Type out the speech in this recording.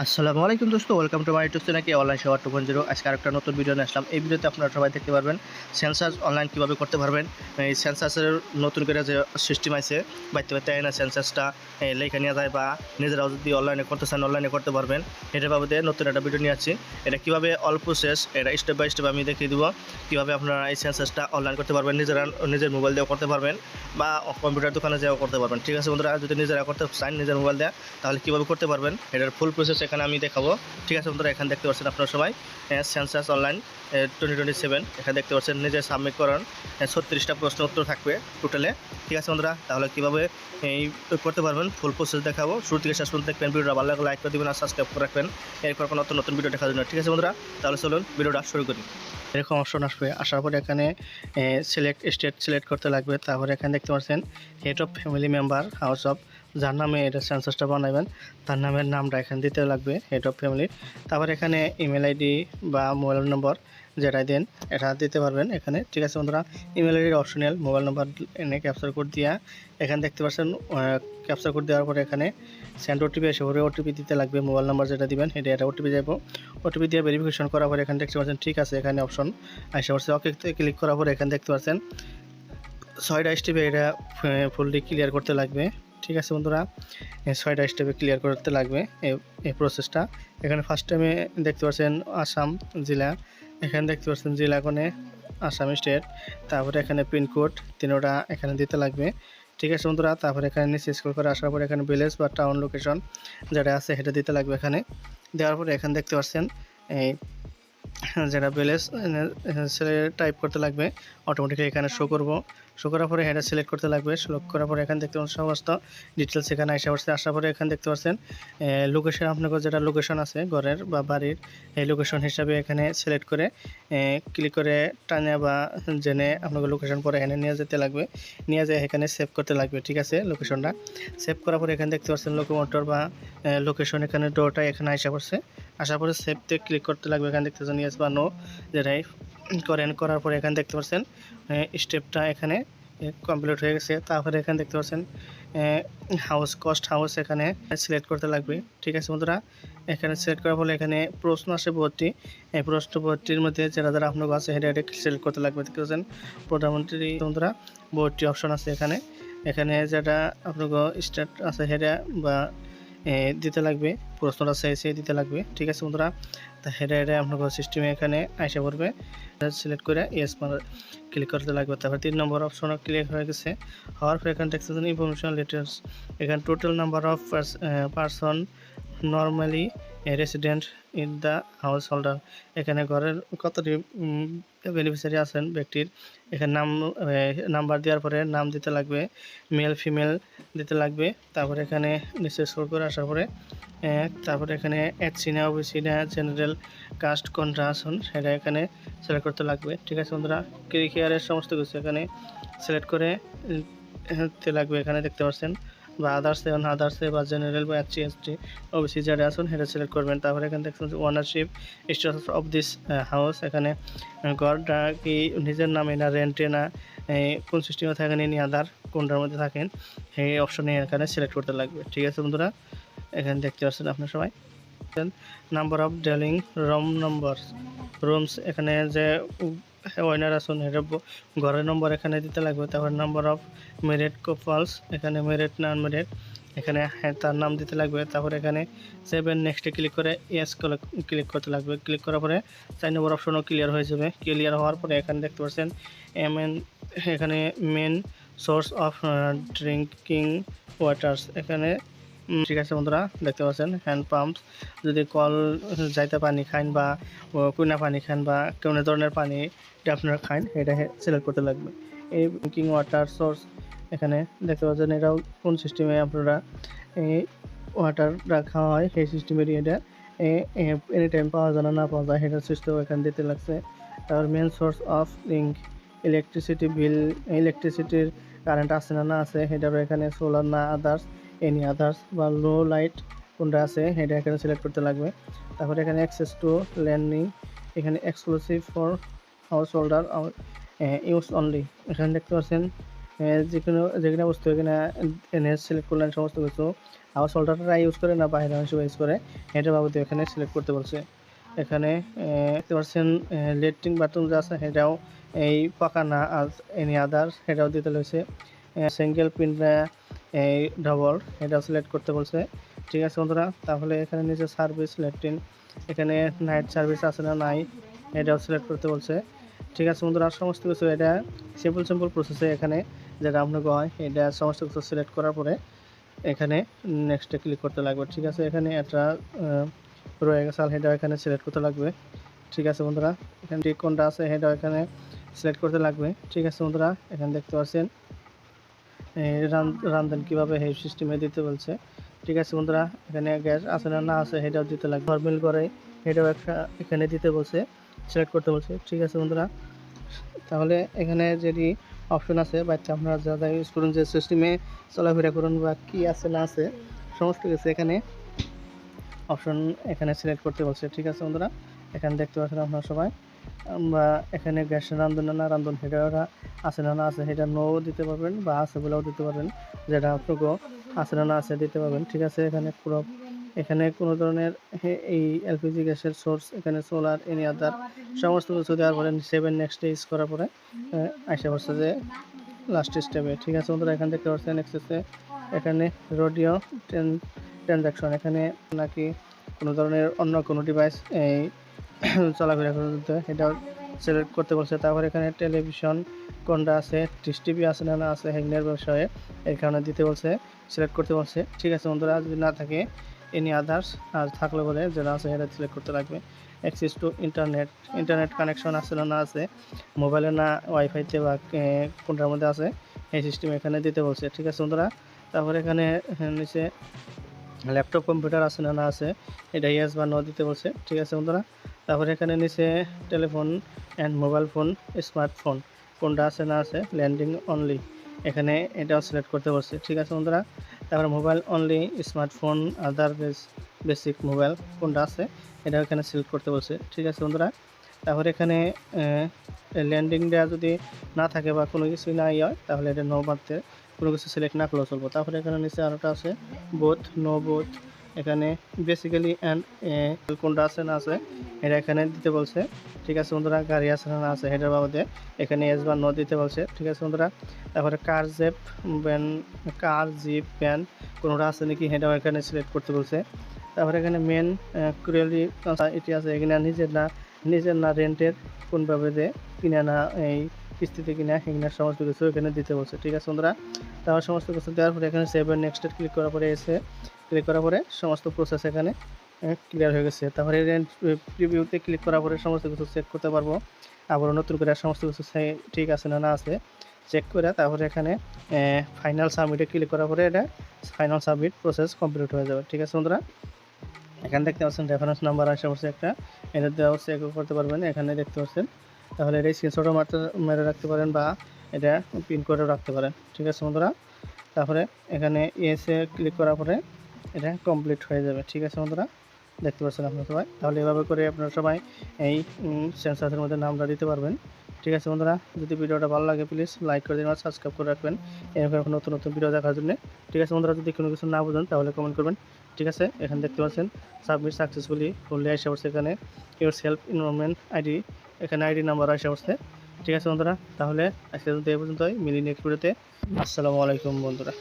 আসসালামু আলাইকুম দোস্ত, welcome to my YouTube channel online সেবা 2.0। আজকে আরেকটা নতুন ভিডিও নিয়ে আসলাম। এই ভিডিওতে আপনারা সবাই দেখতে পারবেন সেন্সাস অনলাইন কীভাবে করতে পারবেন। এই সেন্সাসের নতুন করে যে সিস্টেম আছে, বাইতে বাইতে না সেন্সাসটা লেখা নেওয়া যায় বা নিজেরাও যদি অনলাইনে করতে চান অনলাইনে করতে পারবেন। এটার বাবদে নতুন একটা ভিডিও নিয়ে আসছি। এটা কীভাবে অল প্রসেস, এটা স্টেপ বাই স্টেপ আমি দেখিয়ে দেবো কীভাবে আপনারা এই সেন্সাসটা অনলাইন করতে পারবেন, নিজের মোবাইল দিয়েও করতে পারবেন বা কম্পিউটার দোকানে যাও করতে পারবেন। ঠিক আছে বন্ধুরা, যদি নিজেরা করতে চান নিজের মোবাইল দেওয়া, তাহলে কীভাবে করতে পারবেন এটার ফুল প্রসেস এখানে আমি দেখাবো। ঠিক আছে বন্ধুরা, এখানে দেখতে পাচ্ছেন আপনারা সবাই সেন্সাস অনলাইন 2027 এখানে দেখতে পাচ্ছেন নিজে সাবমিট করার 36টা প্রশ্ন উত্তর থাকবে টোটালে। ঠিক আছে বন্ধুরা, তাহলে কীভাবে এই করতে পারবেন ফুল প্রসেস দেখাবো। শুরু থেকে শেষ পর্যন্ত দেখবেন। ভিডিওটা ভালো লাগলে লাইক করে দেবেন আর সাবস্ক্রাইব করে রাখবেন এরপর কোনো নতুন ভিডিও দেখার জন্য। ঠিক আছে বন্ধুরা, তাহলে চলুন ভিডিওটা শুরু করি। এরকম অপশন আসবে, আসার পরে এখানে সিলেক্ট স্টেট সিলেক্ট করতে লাগবে। তারপরে এখানে দেখতে পাচ্ছেন head of family member house of, যার নামে এটা সেন্সাসটা বানাবেন তার নামের নামটা এখানে দিতে লাগবে, হেড অফ ফ্যামিলি। তারপরে এখানে ইমেল আইডি বা মোবাইল নম্বর যেটাই দেন এটা দিতে পারবেন এখানে। ঠিক আছে বন্ধুরা, ইমেল আইডির অপশনাল, মোবাইল নম্বর এনে ক্যাপচার কোড দিয়া এখানে দেখতে পাচ্ছেন। ক্যাপচার কোড দেওয়ার পরে এখানে সেন্ড ওটিপি এসে পরে ওটিপি দিতে লাগবে। মোবাইল নাম্বার যেটা দিবেন এটা ওটিপি যাবো। ওটিপি দিয়ে ভেরিফিকেশন করার পরে এখানে দেখতে পাচ্ছেন ঠিক আছে, এখানে অপশন আসে পড়ছে। ওকে ক্লিক করার পরে এখানে দেখতে পাচ্ছেন 6টা স্টেপে এটা ফুললি ক্লিয়ার করতে লাগবে। ঠিক আছে বন্ধুরা, 6টা স্টেপে ক্লিয়ার করতে লাগবে এই প্রসেসটা। এখানে ফার্স্ট টাইমে দেখতে পাচ্ছেন আসাম জেলা, এখানে দেখতে পাচ্ছেন জেলা কোণে আসাম স্টেট। তারপরে এখানে পিনকোড 3টা এখানে দিতে লাগবে। ঠিক আছে বন্ধুরা, তারপরে এখানে নিচে স্ক্রল করে আসার পরে এখানে ভিলেজ বা টাউন লোকেশন যেটা আছে সেটা দিতে লাগবে। এখানে দেওয়ার পরে এখানে দেখতে পাচ্ছেন এই যেটা ভিলেজ টাইপ করতে লাগবে, অটোমেটিক্যালি এখানে শো করার পরে হেডার সিলেক্ট করতে লাগবে। সিলেক্ট করার পরে এখানে দেখতে পাচ্ছেন সমস্ত ডিটেলস এখানে আসার পরে এখানে দেখতে পাচ্ছেন লোকেশন, আপনাকে যেটা লোকেশন আছে ঘরের বা বাড়ির এই লোকেশন হিসাবে এখানে সিলেক্ট করে ক্লিক করে টানে বা জেনে আপনাকে লোকেশন পরে এখানে নিয়ে যেতে লাগবে। নিয়ে যেয়ে এখানে সেভ করতে লাগবে। ঠিক আছে, লোকেশনটা সেভ করার পরে এখানে দেখতে পাচ্ছেন লোকোমোটর বা লোকেশন এখানে ডোটা এখানে পড়ছে। আসার পরে সেভতে ক্লিক করতে লাগবে। এখানে দেখতে পাচ্ছেন ইয়েস বা নো যেটাই করার পরে এখানে দেখতে পাচ্ছেন স্টেপটা এখানে কমপ্লিট হয়ে গেছে। তারপরে এখানে দেখতে পাচ্ছেন হাউস এখানে সিলেক্ট করতে লাগবে। ঠিক আছে বন্ধুরা, এখানে সিলেক্ট করার ফলে এখানে প্রশ্ন আসে 42। এই প্রশ্ন 42-র মধ্যে যারা আপনার আছে হেডে সিলেক্ট করতে লাগবে। দেখতে পাচ্ছেন প্রধানমন্ত্রী বন্ধুরা 42 অপশন আছে এখানে। এখানে যেটা আপনার স্টেট আছে হেডে বা দিতে লাগবে, প্রশ্নটা চাইছে দিতে লাগবে। ঠিক আছে বন্ধুরা, তা হেডে আপনার সিস্টেমে এখানে আইসা পড়বে। সিলেক্ট করে ইয়েস ক্লিক করতে লাগবে। তারপর 3 নম্বর অপশনও ক্লিক হয়ে গেছে। হওয়ার পর এখানে দেখতেছেন ইনফরমেশন লেটার্স, এখানে total number of person normally resident in the house holder, এখানে ঘরের কতটি বেনিফিশিয়ারি আছেন ব্যক্তির, এখানে নাম্বার দেওয়ার পরে নাম দিতে লাগবে, মেল ফিমেল দিতে লাগবে। তারপরে এখানে নিচে স্ক্রল করে আসার পরে তারপরে এখানে এসসি না ওবিসি না জেনারেল কাস্ট কোনটা আছেন সেটা এখানে সিলেক্ট করতে লাগবে। ঠিক আছে বন্ধুরা, ক্লিয়ারের সমস্ত কিছু এখানে সিলেক্ট করে দিতে লাগবে। এখানে দেখতে পাচ্ছেন বা আদার্সে বা জেনারেল বা এসসি এসটি ওবিসি যারা আছেন সেটা সিলেক্ট করবেন। তারপরে এখানে দেখছেন ownership status of this house, এখানে ঘরটা কি নিজের নামে না রেন্টে না কোন সিস্টেমে থাকেন এনি আদার কোনটার মধ্যে থাকেন সেই অপশনে এখানে সিলেক্ট করতে লাগবে। ঠিক আছে বন্ধুরা, এখানে দেখতে পাচ্ছেন আপনার সবাই নাম্বার অফ ডেলিং রুমস, এখানে যে ওয়াইনার আছেন এটা ঘরের নম্বর এখানে দিতে লাগবে। তারপর নাম্বার অফ মেরিট কাপলস, এখানে মেরিট না আনমেরিট এখানে তার নাম দিতে লাগবে। তারপর এখানে 7 নেক্সটে ক্লিক করে ইয়েস ক্লিক করতে লাগবে। ক্লিক করার পরে 4 নম্বর অপশনও ক্লিয়ার হয়ে যাবে। ক্লিয়ার হওয়ার পরে এখানে দেখতে পাচ্ছেন এখানে main source of drinking waters, এখানে ঠিক আছে বন্ধুরা, দেখতে পাচ্ছেন হ্যান্ড পাম্পস, যদি কল যাইতে পানি খান বা কুইনা পানি খান বা কোনো ধরনের পানি আপনারা খান এটা সিলেক্ট করতে লাগবে। এই ড্রিঙ্কিং ওয়াটার সোর্স এখানে দেখতে পাচ্ছেন এটাও কোন সিস্টেমে আপনারা এই ওয়াটার রাখা হয় সেই সিস্টেমেরই এটা এনি টাইম পাওয়া যায় না পাওয়া যায় সেটার সিস্টেম এখানে দিতে লাগছে। তারপর main source of electricity bill, ইলেকট্রিসিটির কারেন্ট আছে না আছে সেটারও এখানে সোলার না আদার্স এনি আদার্স বা লো লাইট কোনটা আছে সেটা এখানে সিলেক্ট করতে লাগবে। তারপরে এখানে অ্যাক্সেস টু ল্যান্ডিং, এখানে exclusive for house holder use only, এখানে দেখতে পাচ্ছেন যেখানে বস্তু এখানে এনে সিলেক্ট করলেন সমস্ত কিছু। হাউস হোল্ডাররা ইউজ করে না বাইরে হিসেবে ইউজ করে এটা বাবদ এখানে সিলেক্ট করতে বলছে। এখানে দেখতে পাচ্ছেন লেট্রিন বাথরুম যা আছে সেটাও এই পাকা না এনি আদার সেটাও দিতে রয়েছে। সিঙ্গেল পিন এই ডবল এটাও সিলেক্ট করতে বলছে। ঠিক আছে বন্ধুরা, তাহলে এখানে নিচে সার্ভিস ল্যাট্রিন এখানে নাইট সার্ভিস আছে না নাই এটাও সিলেক্ট করতে বলছে। ঠিক আছে বন্ধুরা, সমস্ত কিছু এটা সিম্পল প্রসেসে এখানে যেটা আপনাকে হয় এটা সমস্ত কিছু সিলেক্ট করার পরে এখানে নেক্সটে ক্লিক করতে লাগবে। ঠিক আছে, এখানে একটা রয়ে গেছে সেটাও এখানে সিলেক্ট করতে লাগবে। ঠিক আছে বন্ধুরা, এখানে ঠিক কোনটা আছে সেটাও এখানে সিলেক্ট করতে লাগবে। ঠিক আছে বন্ধুরা, এখানে দেখতে পাচ্ছেন রান্ধন কীভাবে এই সিস্টেমে দিতে বলছে। ঠিক আছে বন্ধুরা, এখানে গ্যাস আছে না আছে সেটাও দিতে লাগবে। নর্মাল করে এটাও একটা এখানে দিতে বলছে, সিলেক্ট করতে বলছে। ঠিক আছে বন্ধুরা, তাহলে এখানে যেটি অপশন আছে বাচ্চা আপনারা যারা ইউজ করুন যে সিস্টেমে চলাফেরা করুন বা কী আছে না আছে সমস্ত কিছু এখানে অপশন এখানে সিলেক্ট করতে বলছে। ঠিক আছে বন্ধুরা, এখানে দেখতে পাচ্ছেন আপনারা সবাই আমরা এখানে গ্যাস রান্ধন না রান্ধন সেটা আছে না আছে সেটা নো দিতে পারবেন বা আছে বলেও দিতে পারবেন, যেটা আপনাকেও আছে না আছে দিতে পারবেন। ঠিক আছে, এখানে কোনো ধরনের এই এলপিজি গ্যাসের সোর্স এখানে সোলার এনি আদার সমস্ত কিছু দেওয়ার পরে 7 নেক্সট ইউজ করার পরে আসে পড়ছে যে লাস্ট স্টেপে। ঠিক আছে বন্ধুরা, এখানে দেখতে পাচ্ছেন এক্সেসে এখানে রেডিও ট্রানজাকশন এখানে নাকি কোনো ধরনের অন্য কোনো ডিভাইস এই চলাফেরা করতে এটাও সিলেক্ট করতে বলছে। তারপর এখানে টেলিভিশন কোনটা আছে ডিশ টিভি আছে না আছে হ্যাংনের বিষয়ে এখানে দিতে বলছে, সিলেক্ট করতে বলছে। ঠিক আছে বন্ধুরা, যদি না থাকে এনি আদার্স আর থাকলে বলে যেটা আছে সেটা সিলেক্ট করতে লাগবে। অ্যাক্সেস টু ইন্টারনেট কানেকশন আছে না আছে মোবাইলে না ওয়াইফাইতে বা কোনটার মধ্যে আছে এই সিস্টেম এখানে দিতে বলছে। ঠিক আছে বন্ধুরা, তারপর এখানে নিচে ল্যাপটপ কম্পিউটার আছে না আছে এটা ইয়েস বা নো দিতে বলছে। ঠিক আছে বন্ধুরা, তারপরে এখানে নিচে telephone and mobile phone smartphone কোনটা আছে না আছে ল্যান্ডিং অনলি এখানে এটাও সিলেক্ট করতে বলছে। ঠিক আছে বন্ধুরা, তারপরে মোবাইল অনলি স্মার্টফোন আদার বেসিক মোবাইল কোনটা আছে এটাও এখানে সিলেক্ট করতে বলছে। ঠিক আছে বন্ধুরা, তারপরে এখানে ল্যান্ডিং দেওয়া যদি না থাকে বা কোনো কিছুই না হয় তাহলে এটা নো মারতে কোনো কিছু সিলেক্ট না করলেও চলবো। তারপরে এখানে নিচে আরেকটা আছে বোথ নো বোথ এখানে বেসিক্যালি অ্যান্ড কোনটা আছে না আছে এটা এখানে দিতে বলছে। ঠিক আছে বন্ধুরা, গাড়ি আছে না আছে সেটার বাবদে এখানে এস বা নো দিতে বলছে। ঠিক আছে বন্ধুরা, তারপরে কার জিপ ভ্যান কোনোটা আছে নাকি সেটাও এখানে সিলেক্ট করতে বলছে। তারপরে এখানে মেন ক্রুয়েলি এটি আছে এখানে নিজের না রেন্টের কোন বাবদে কিনে না এই কিস্তিতে কিনা এখানে সমস্ত কিছু এখানে দিতে বলছে। ঠিক আছে বন্ধুরা, তারপর সমস্ত কিছু দেওয়ার পরে এখানে সেভ এন্ড নেক্সট ক্লিক করার পরে ক্লিক করার পরে সমস্ত প্রসেস এখানে ক্লিয়ার হয়ে গেছে। তারপরে প্রিভিউতে ক্লিক করার পরে সমস্ত কিছু চেক করতে পারবো, আবার নতুন করে সমস্ত কিছু ঠিক আছে না আছে চেক করে তারপরে এখানে ফাইনাল সাবমিটে ক্লিক করার পরে এটা ফাইনাল সাবমিট প্রসেস কমপ্লিট হয়ে যাবে। ঠিক আছে বন্ধুরা, এখানে দেখতে পাচ্ছেন রেফারেন্স নাম্বার আসে পড়ছে একটা, এটা দেওয়া চেক করতে পারবেন এখানে দেখতে পাচ্ছেন। তাহলে এটা স্ক্রিনশটও মেরে রাখতে পারেন বা এটা পিন করেও রাখতে পারেন। ঠিক আছে বন্ধুরা, তারপরে এখানে ইয়েসে ক্লিক করার পরে এটা কমপ্লিট হয়ে যাবে। ঠিক আছে বন্ধুরা, দেখতে পাচ্ছেন আপনারা সবাই। তাহলে এভাবে করে আপনারা সবাই এই সেন্সাসের মধ্যে নামটা দিতে পারবেন। ঠিক আছে বন্ধুরা, যদি ভিডিওটা ভালো লাগে প্লিজ লাইক করে দিন আর সাবস্ক্রাইব করে রাখবেন এরকম নতুন ভিডিও দেখার জন্য। ঠিক আছে বন্ধুরা, যদি কোনো কিছু না বুঝেন তাহলে কমেন্ট করবেন। ঠিক আছে, এখানে দেখতে পাচ্ছেন সাবমিট সাকসেসফুলি ফুললি আসে পড়ছে এখানে ইউর সেলফ ইনভলভমেন্ট আইডি এখানে আইডি নাম্বার আসে পড়ছে। ঠিক আছে বন্ধুরা, তাহলে আজকে এই পর্যন্তই, মিলি নেক্সট ভিডিওতে। আসসালামু আলাইকুম বন্ধুরা।